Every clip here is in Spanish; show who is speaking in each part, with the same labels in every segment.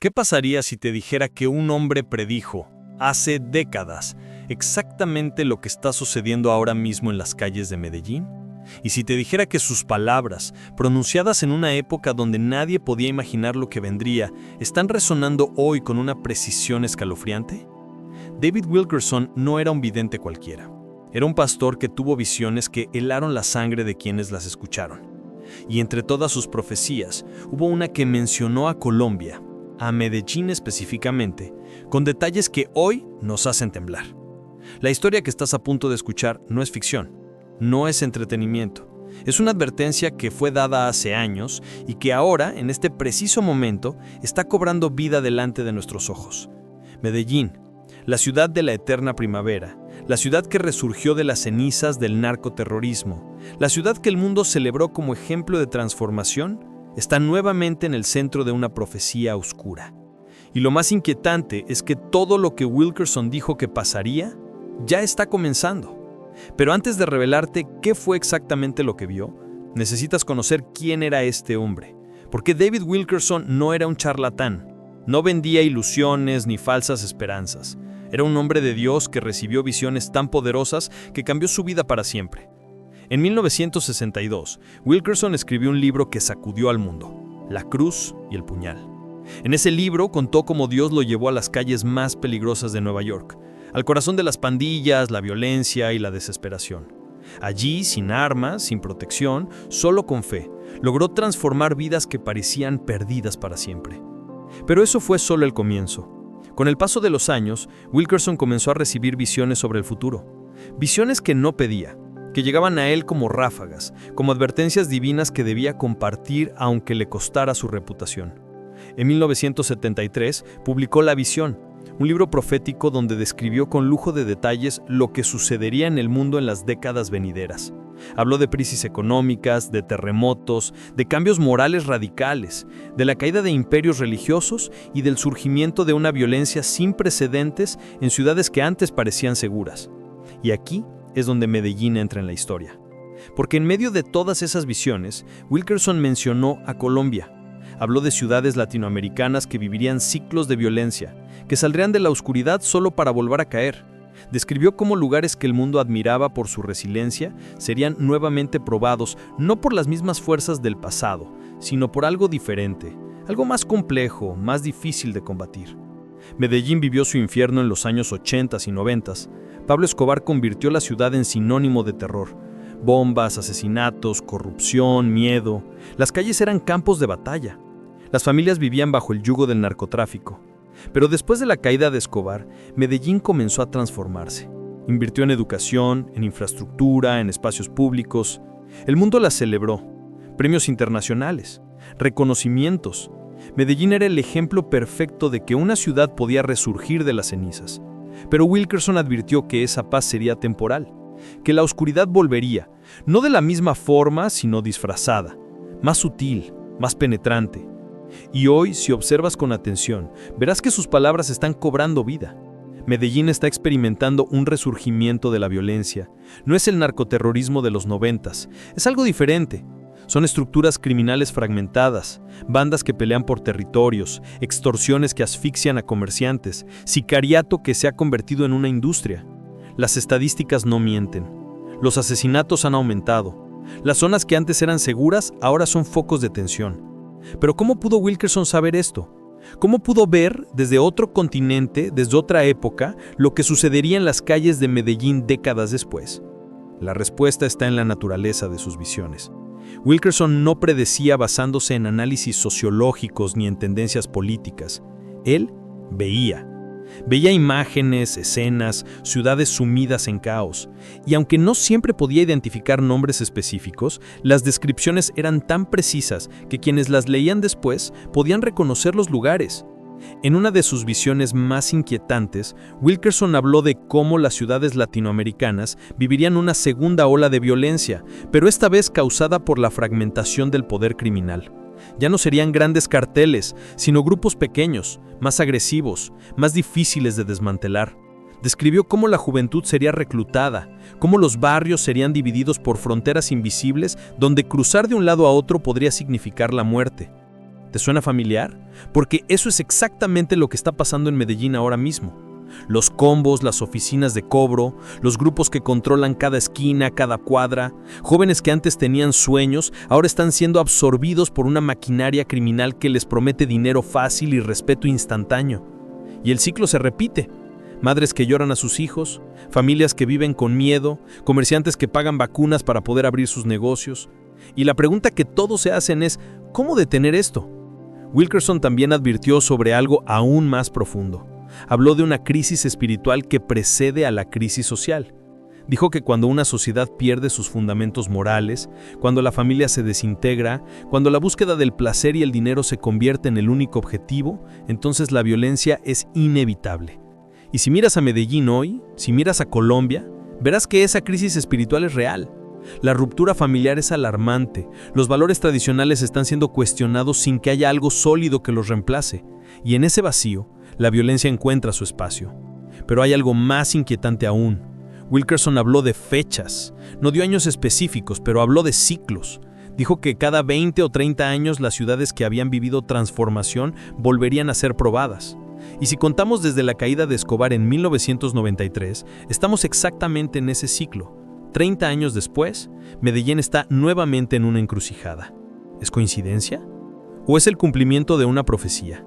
Speaker 1: ¿Qué pasaría si te dijera que un hombre predijo, hace décadas, exactamente lo que está sucediendo ahora mismo en las calles de Medellín? ¿Y si te dijera que sus palabras, pronunciadas en una época donde nadie podía imaginar lo que vendría, están resonando hoy con una precisión escalofriante? David Wilkerson no era un vidente cualquiera. Era un pastor que tuvo visiones que helaron la sangre de quienes las escucharon. Y entre todas sus profecías, hubo una que mencionó a Colombia, a Medellín específicamente, con detalles que hoy nos hacen temblar. La historia que estás a punto de escuchar no es ficción, no es entretenimiento. Es una advertencia que fue dada hace años y que ahora, en este preciso momento, está cobrando vida delante de nuestros ojos. Medellín, la ciudad de la eterna primavera, la ciudad que resurgió de las cenizas del narcoterrorismo, la ciudad que el mundo celebró como ejemplo de transformación, está nuevamente en el centro de una profecía oscura. Y lo más inquietante es que todo lo que Wilkerson dijo que pasaría, ya está comenzando. Pero antes de revelarte qué fue exactamente lo que vio, necesitas conocer quién era este hombre. Porque David Wilkerson no era un charlatán, no vendía ilusiones ni falsas esperanzas. Era un hombre de Dios que recibió visiones tan poderosas que cambió su vida para siempre. En 1962, Wilkerson escribió un libro que sacudió al mundo, La cruz y el puñal. En ese libro contó cómo Dios lo llevó a las calles más peligrosas de Nueva York, al corazón de las pandillas, la violencia y la desesperación. Allí, sin armas, sin protección, solo con fe, logró transformar vidas que parecían perdidas para siempre. Pero eso fue solo el comienzo. Con el paso de los años, Wilkerson comenzó a recibir visiones sobre el futuro. Visiones que no pedía, que llegaban a él como ráfagas, como advertencias divinas que debía compartir aunque le costara su reputación. En 1973 publicó La Visión, un libro profético donde describió con lujo de detalles lo que sucedería en el mundo en las décadas venideras. Habló de crisis económicas, de terremotos, de cambios morales radicales, de la caída de imperios religiosos y del surgimiento de una violencia sin precedentes en ciudades que antes parecían seguras. Y aquí es donde Medellín entra en la historia. Porque en medio de todas esas visiones, Wilkerson mencionó a Colombia. Habló de ciudades latinoamericanas que vivirían ciclos de violencia, que saldrían de la oscuridad solo para volver a caer. Describió cómo lugares que el mundo admiraba por su resiliencia serían nuevamente probados no por las mismas fuerzas del pasado, sino por algo diferente, algo más complejo, más difícil de combatir. Medellín vivió su infierno en los años 80 y 90. Pablo Escobar convirtió la ciudad en sinónimo de terror. Bombas, asesinatos, corrupción, miedo. Las calles eran campos de batalla. Las familias vivían bajo el yugo del narcotráfico. Pero después de la caída de Escobar, Medellín comenzó a transformarse. Invirtió en educación, en infraestructura, en espacios públicos. El mundo la celebró. Premios internacionales, reconocimientos. Medellín era el ejemplo perfecto de que una ciudad podía resurgir de las cenizas. Pero Wilkerson advirtió que esa paz sería temporal, que la oscuridad volvería, no de la misma forma, sino disfrazada, más sutil, más penetrante. Y hoy, si observas con atención, verás que sus palabras están cobrando vida. Medellín está experimentando un resurgimiento de la violencia. No es el narcoterrorismo de los 90s, es algo diferente. Son estructuras criminales fragmentadas, bandas que pelean por territorios, extorsiones que asfixian a comerciantes, sicariato que se ha convertido en una industria. Las estadísticas no mienten. Los asesinatos han aumentado. Las zonas que antes eran seguras ahora son focos de tensión. Pero ¿cómo pudo Wilkerson saber esto? ¿Cómo pudo ver desde otro continente, desde otra época, lo que sucedería en las calles de Medellín décadas después? La respuesta está en la naturaleza de sus visiones. Wilkerson no predecía basándose en análisis sociológicos ni en tendencias políticas. Él veía. Veía imágenes, escenas, ciudades sumidas en caos. Y aunque no siempre podía identificar nombres específicos, las descripciones eran tan precisas que quienes las leían después podían reconocer los lugares. En una de sus visiones más inquietantes, Wilkerson habló de cómo las ciudades latinoamericanas vivirían una segunda ola de violencia, pero esta vez causada por la fragmentación del poder criminal. Ya no serían grandes carteles, sino grupos pequeños, más agresivos, más difíciles de desmantelar. Describió cómo la juventud sería reclutada, cómo los barrios serían divididos por fronteras invisibles donde cruzar de un lado a otro podría significar la muerte. ¿Te suena familiar? Porque eso es exactamente lo que está pasando en Medellín ahora mismo. Los combos, las oficinas de cobro, los grupos que controlan cada esquina, cada cuadra, jóvenes que antes tenían sueños, ahora están siendo absorbidos por una maquinaria criminal que les promete dinero fácil y respeto instantáneo. Y el ciclo se repite. Madres que lloran a sus hijos, familias que viven con miedo, comerciantes que pagan vacunas para poder abrir sus negocios. Y la pregunta que todos se hacen es, ¿cómo detener esto? Wilkerson también advirtió sobre algo aún más profundo. Habló de una crisis espiritual que precede a la crisis social. Dijo que cuando una sociedad pierde sus fundamentos morales, cuando la familia se desintegra, cuando la búsqueda del placer y el dinero se convierte en el único objetivo, entonces la violencia es inevitable. Y si miras a Medellín hoy, si miras a Colombia, verás que esa crisis espiritual es real. La ruptura familiar es alarmante, los valores tradicionales están siendo cuestionados sin que haya algo sólido que los reemplace, y en ese vacío, la violencia encuentra su espacio. Pero hay algo más inquietante aún. Wilkerson habló de fechas, no dio años específicos, pero habló de ciclos. Dijo que cada 20 o 30 años las ciudades que habían vivido transformación volverían a ser probadas. Y si contamos desde la caída de Escobar en 1993, estamos exactamente en ese ciclo. 30 años después, Medellín está nuevamente en una encrucijada. ¿Es coincidencia? ¿O es el cumplimiento de una profecía?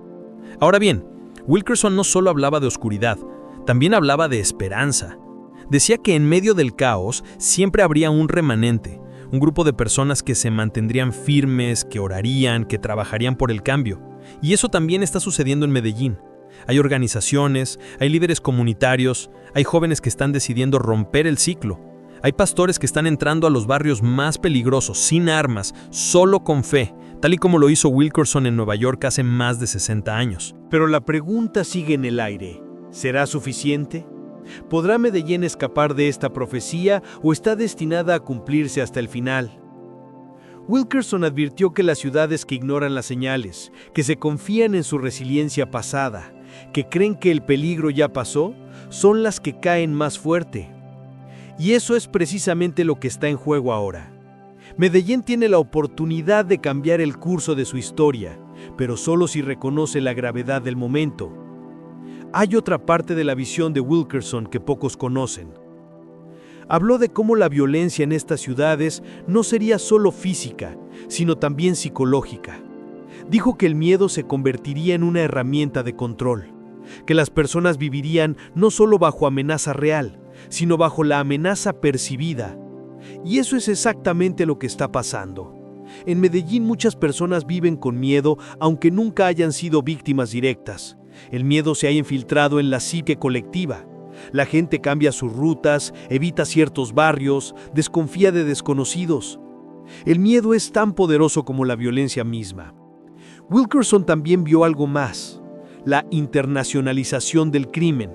Speaker 1: Ahora bien, Wilkerson no solo hablaba de oscuridad, también hablaba de esperanza. Decía que en medio del caos siempre habría un remanente, un grupo de personas que se mantendrían firmes, que orarían, que trabajarían por el cambio. Y eso también está sucediendo en Medellín. Hay organizaciones, hay líderes comunitarios, hay jóvenes que están decidiendo romper el ciclo. Hay pastores que están entrando a los barrios más peligrosos, sin armas, solo con fe, tal y como lo hizo Wilkerson en Nueva York hace más de 60 años.
Speaker 2: Pero la pregunta sigue en el aire. ¿Será suficiente? ¿Podrá Medellín escapar de esta profecía o está destinada a cumplirse hasta el final? Wilkerson advirtió que las ciudades que ignoran las señales, que se confían en su resiliencia pasada, que creen que el peligro ya pasó, son las que caen más fuerte. Y eso es precisamente lo que está en juego ahora. Medellín tiene la oportunidad de cambiar el curso de su historia, pero solo si reconoce la gravedad del momento. Hay otra parte de la visión de Wilkerson que pocos conocen. Habló de cómo la violencia en estas ciudades no sería solo física, sino también psicológica. Dijo que el miedo se convertiría en una herramienta de control, que las personas vivirían no solo bajo amenaza real, sino bajo la amenaza percibida. Y eso es exactamente lo que está pasando. En Medellín muchas personas viven con miedo aunque nunca hayan sido víctimas directas. El miedo se ha infiltrado en la psique colectiva. La gente cambia sus rutas, evita ciertos barrios, desconfía de desconocidos. El miedo es tan poderoso como la violencia misma. Wilkerson también vio algo más: la internacionalización del crimen.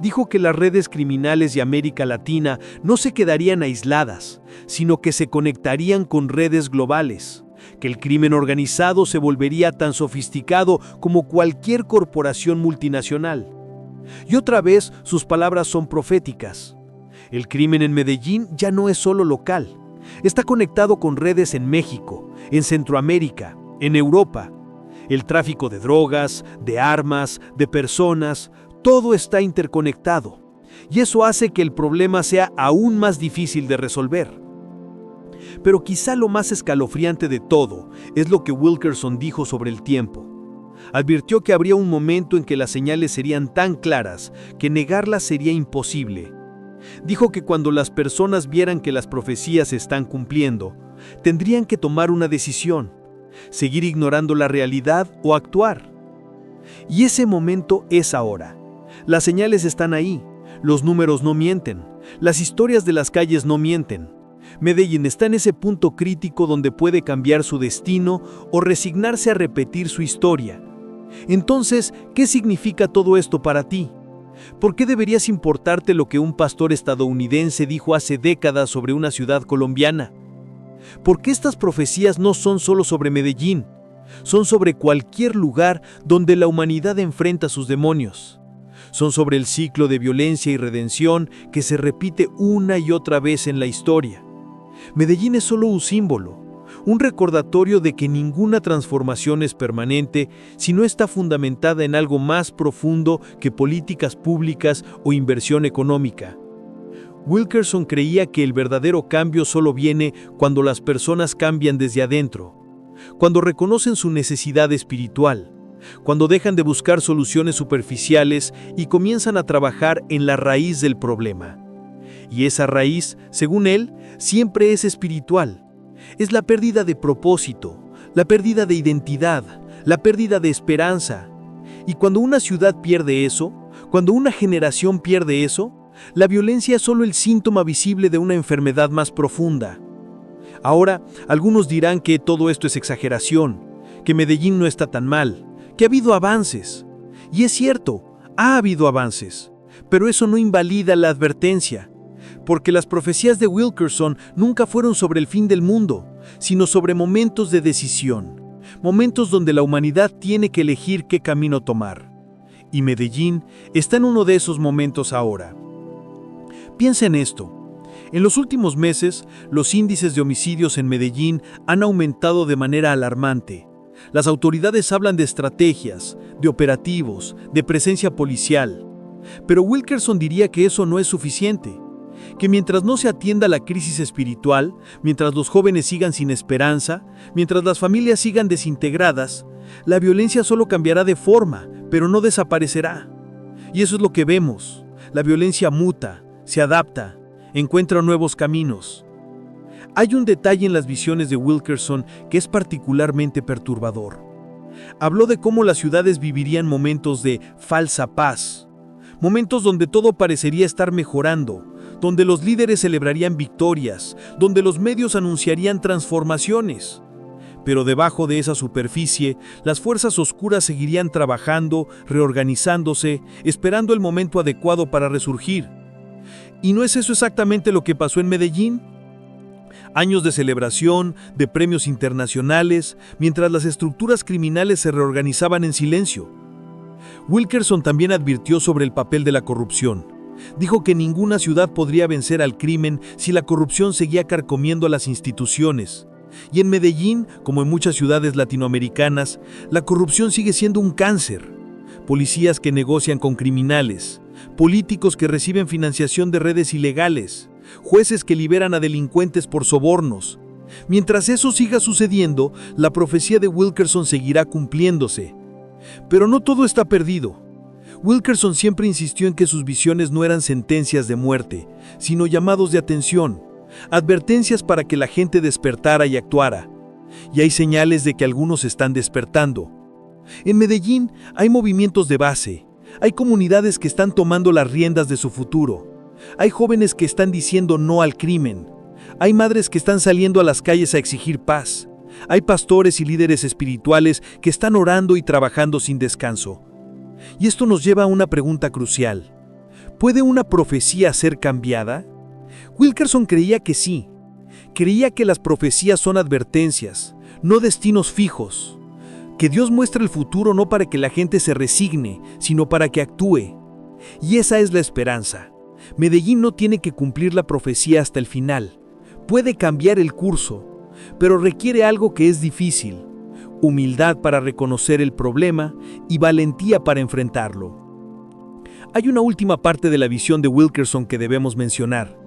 Speaker 2: Dijo que las redes criminales de América Latina no se quedarían aisladas, sino que se conectarían con redes globales, que el crimen organizado se volvería tan sofisticado como cualquier corporación multinacional. Y otra vez sus palabras son proféticas. El crimen en Medellín ya no es solo local, está conectado con redes en México, en Centroamérica, en Europa. El tráfico de drogas, de armas, de personas, todo está interconectado, y eso hace que el problema sea aún más difícil de resolver. Pero quizá lo más escalofriante de todo es lo que Wilkerson dijo sobre el tiempo. Advirtió que habría un momento en que las señales serían tan claras que negarlas sería imposible. Dijo que cuando las personas vieran que las profecías se están cumpliendo, tendrían que tomar una decisión: seguir ignorando la realidad o actuar. Y ese momento es ahora. Las señales están ahí, los números no mienten, las historias de las calles no mienten. Medellín está en ese punto crítico donde puede cambiar su destino o resignarse a repetir su historia. Entonces, ¿qué significa todo esto para ti? ¿Por qué deberías importarte lo que un pastor estadounidense dijo hace décadas sobre una ciudad colombiana? ¿Por qué estas profecías no son solo sobre Medellín? Son sobre cualquier lugar donde la humanidad enfrenta sus demonios. Son sobre el ciclo de violencia y redención que se repite una y otra vez en la historia. Medellín es solo un un recordatorio de que ninguna transformación es permanente si no está fundamentada en algo más profundo que políticas públicas o inversión económica. Wilkerson creía que el verdadero cambio solo viene cuando las personas cambian desde adentro, cuando reconocen su necesidad espiritual, cuando dejan de buscar soluciones superficiales y comienzan a trabajar en la raíz del problema. Y esa raíz, según él, siempre es espiritual. Es la pérdida de propósito, la pérdida de identidad, la pérdida de esperanza. Y cuando una ciudad pierde eso, cuando una generación pierde eso, la violencia es solo el síntoma visible de una enfermedad más profunda. Ahora, algunos dirán que todo esto es exageración, que Medellín no está tan mal, que ha habido avances. Y es cierto, ha habido avances, pero eso no invalida la advertencia, porque las profecías de Wilkerson nunca fueron sobre el fin del mundo, sino sobre momentos de decisión, momentos donde la humanidad tiene que elegir qué camino tomar. Y Medellín está en uno de esos momentos ahora. Piensa en esto. En los últimos meses, los índices de homicidios en Medellín han aumentado de manera alarmante. Las autoridades hablan de estrategias, de operativos, de presencia policial. Pero Wilkerson diría que eso no es suficiente, que mientras no se atienda la crisis espiritual, mientras los jóvenes sigan sin esperanza, mientras las familias sigan desintegradas, la violencia solo cambiará de forma, pero no desaparecerá. Y eso es lo que vemos. La violencia muta, se adapta, encuentra nuevos caminos. Hay un detalle en las visiones de Wilkerson que es particularmente perturbador. Habló de cómo las ciudades vivirían momentos de falsa paz, momentos donde todo parecería estar mejorando, donde los líderes celebrarían victorias, donde los medios anunciarían transformaciones. Pero debajo de esa superficie, las fuerzas oscuras seguirían trabajando, reorganizándose, esperando el momento adecuado para resurgir. ¿Y no es eso exactamente lo que pasó en Medellín? Años de celebración, de premios internacionales, mientras las estructuras criminales se reorganizaban en silencio. Wilkerson también advirtió sobre el papel de la corrupción. Dijo que ninguna ciudad podría vencer al crimen si la corrupción seguía carcomiendo a las instituciones. Y en Medellín, como en muchas ciudades latinoamericanas, la corrupción sigue siendo un cáncer. Policías que negocian con criminales, políticos que reciben financiación de redes ilegales, jueces que liberan a delincuentes por sobornos. Mientras eso siga sucediendo, la profecía de Wilkerson seguirá cumpliéndose. Pero no todo está perdido. Wilkerson siempre insistió en que sus visiones no eran sentencias de muerte, sino llamados de atención, advertencias para que la gente despertara y actuara. Y hay señales de que algunos están despertando. En Medellín hay movimientos de base, hay comunidades que están tomando las riendas de su futuro, hay jóvenes que están diciendo no al crimen, hay madres que están saliendo a las calles a exigir paz, hay pastores y líderes espirituales que están orando y trabajando sin descanso. Y esto nos lleva a una pregunta crucial. ¿Puede una profecía ser cambiada? Wilkerson creía que sí. Creía que las profecías son advertencias, no destinos fijos. Que Dios muestra el futuro no para que la gente se resigne, sino para que actúe. Y esa es la esperanza. Medellín no tiene que cumplir la profecía hasta el final. Puede cambiar el curso, pero requiere algo que es difícil: humildad para reconocer el problema y valentía para enfrentarlo. Hay una última parte de la visión de Wilkerson que debemos mencionar.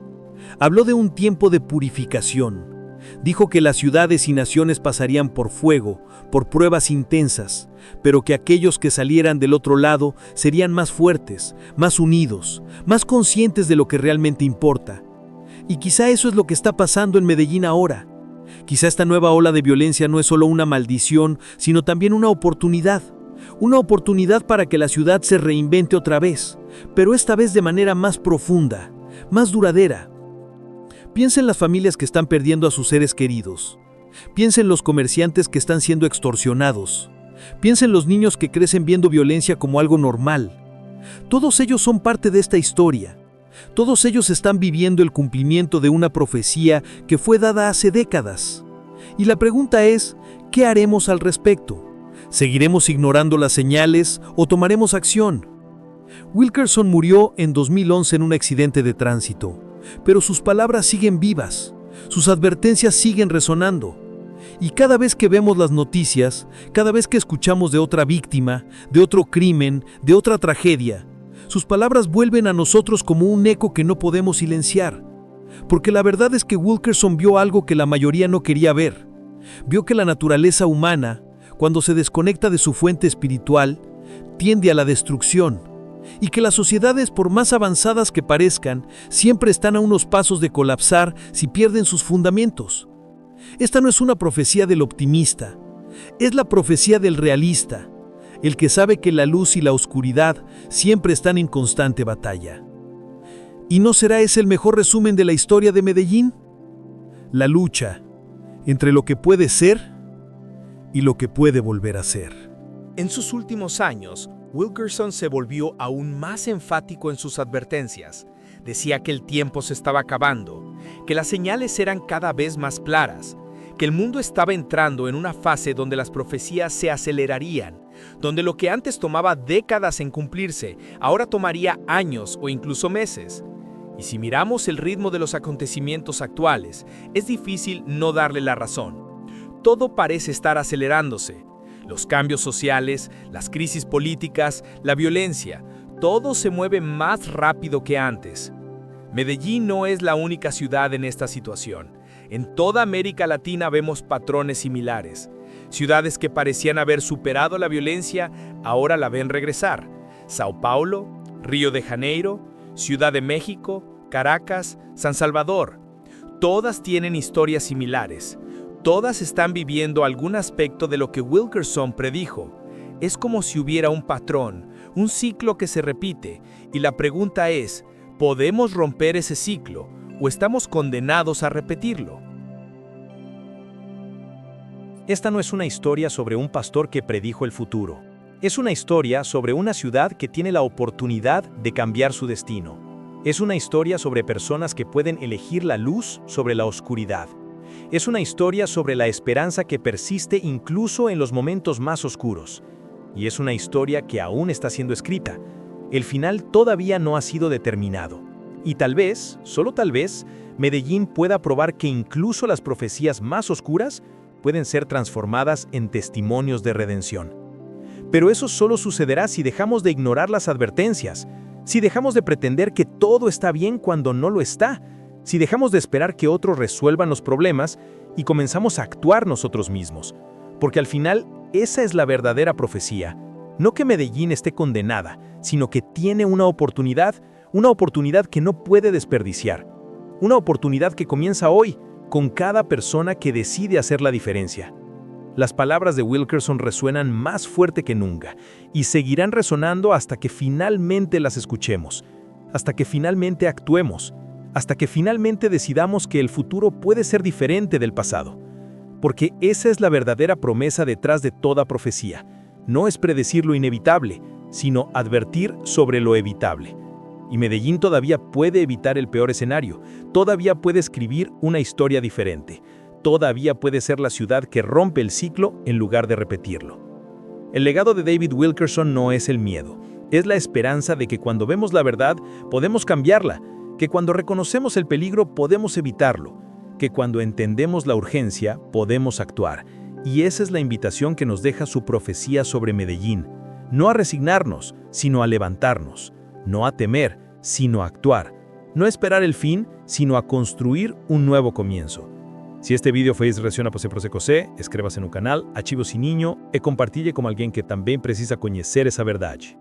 Speaker 2: Habló de un tiempo de purificación. Dijo que las ciudades y naciones pasarían por fuego, por pruebas intensas, pero que aquellos que salieran del otro lado serían más fuertes, más unidos, más conscientes de lo que realmente importa. Y quizá eso es lo que está pasando en Medellín ahora. Quizá esta nueva ola de violencia no es solo una maldición, sino también una oportunidad. Una oportunidad para que la ciudad se reinvente otra vez, pero esta vez de manera más profunda, más duradera. Piensa en las familias que están perdiendo a sus seres queridos. Piensa en los comerciantes que están siendo extorsionados. Piensa en los niños que crecen viendo violencia como algo normal. Todos ellos son parte de esta historia. Todos ellos están viviendo el cumplimiento de una profecía que fue dada hace décadas. Y la pregunta es, ¿qué haremos al respecto? ¿Seguiremos ignorando las señales o tomaremos acción? Wilkerson murió en 2011 en un accidente de tránsito, pero sus palabras siguen vivas, sus advertencias siguen resonando. Y cada vez que vemos las noticias, cada vez que escuchamos de otra víctima, de otro crimen, de otra tragedia, sus palabras vuelven a nosotros como un eco que no podemos silenciar. Porque la verdad es que Wilkerson vio algo que la mayoría no quería ver. Vio que la naturaleza humana, cuando se desconecta de su fuente espiritual, tiende a la destrucción, y que las sociedades, por más avanzadas que parezcan, siempre están a unos pasos de colapsar si pierden sus fundamentos. Esta no es una profecía del optimista, es la profecía del realista, el que sabe que la luz y la oscuridad siempre están en constante batalla. ¿Y no será ese el mejor resumen de la historia de Medellín? La lucha entre lo que puede ser y lo que puede volver a ser.
Speaker 3: En sus últimos años, Wilkerson se volvió aún más enfático en sus advertencias. Decía que el tiempo se estaba acabando, que las señales eran cada vez más claras, que el mundo estaba entrando en una fase donde las profecías se acelerarían, donde lo que antes tomaba décadas en cumplirse, ahora tomaría años o incluso meses. Y si miramos el ritmo de los acontecimientos actuales, es difícil no darle la razón. Todo parece estar acelerándose. Los cambios sociales, las crisis políticas, la violencia, todo se mueve más rápido que antes. Medellín no es la única ciudad en esta situación. En toda América Latina vemos patrones similares. Ciudades que parecían haber superado la violencia, ahora la ven regresar. Sao Paulo, Río de Janeiro, Ciudad de México, Caracas, San Salvador. Todas tienen historias similares. Todas están viviendo algún aspecto de lo que Wilkerson predijo. Es como si hubiera un patrón, un ciclo que se repite, y la pregunta es, ¿podemos romper ese ciclo o estamos condenados a repetirlo?
Speaker 1: Esta no es una historia sobre un pastor que predijo el futuro. Es una historia sobre una ciudad que tiene la oportunidad de cambiar su destino. Es una historia sobre personas que pueden elegir la luz sobre la oscuridad. Es una historia sobre la esperanza que persiste incluso en los momentos más oscuros. Y es una historia que aún está siendo escrita. El final todavía no ha sido determinado. Y tal vez, solo tal vez, Medellín pueda probar que incluso las profecías más oscuras pueden ser transformadas en testimonios de redención. Pero eso solo sucederá si dejamos de ignorar las advertencias, si dejamos de pretender que todo está bien cuando no lo está, si dejamos de esperar que otros resuelvan los problemas y comenzamos a actuar nosotros mismos. Porque al final, esa es la verdadera profecía. No que Medellín esté condenada, sino que tiene una oportunidad que no puede desperdiciar. Una oportunidad que comienza hoy, con cada persona que decide hacer la diferencia. Las palabras de Wilkerson resuenan más fuerte que nunca y seguirán resonando hasta que finalmente las escuchemos, hasta que finalmente actuemos, hasta que finalmente decidamos que el futuro puede ser diferente del pasado. Porque esa es la verdadera promesa detrás de toda profecía. No es predecir lo inevitable, sino advertir sobre lo evitable. Y Medellín todavía puede evitar el peor escenario, todavía puede escribir una historia diferente, todavía puede ser la ciudad que rompe el ciclo en lugar de repetirlo. El legado de David Wilkerson no es el miedo, es la esperanza de que cuando vemos la verdad podemos cambiarla, que cuando reconocemos el peligro podemos evitarlo, que cuando entendemos la urgencia podemos actuar. Y esa es la invitación que nos deja su profecía sobre Medellín, no a resignarnos, sino a levantarnos, no a temer, sino a actuar, no a esperar el fin, sino a construir un nuevo comienzo. Si este vídeo fez reação a você prosecocé, inscreva-se no canal, ative o sininho e compartilhe com alguém que também precisa conhecer essa verdade.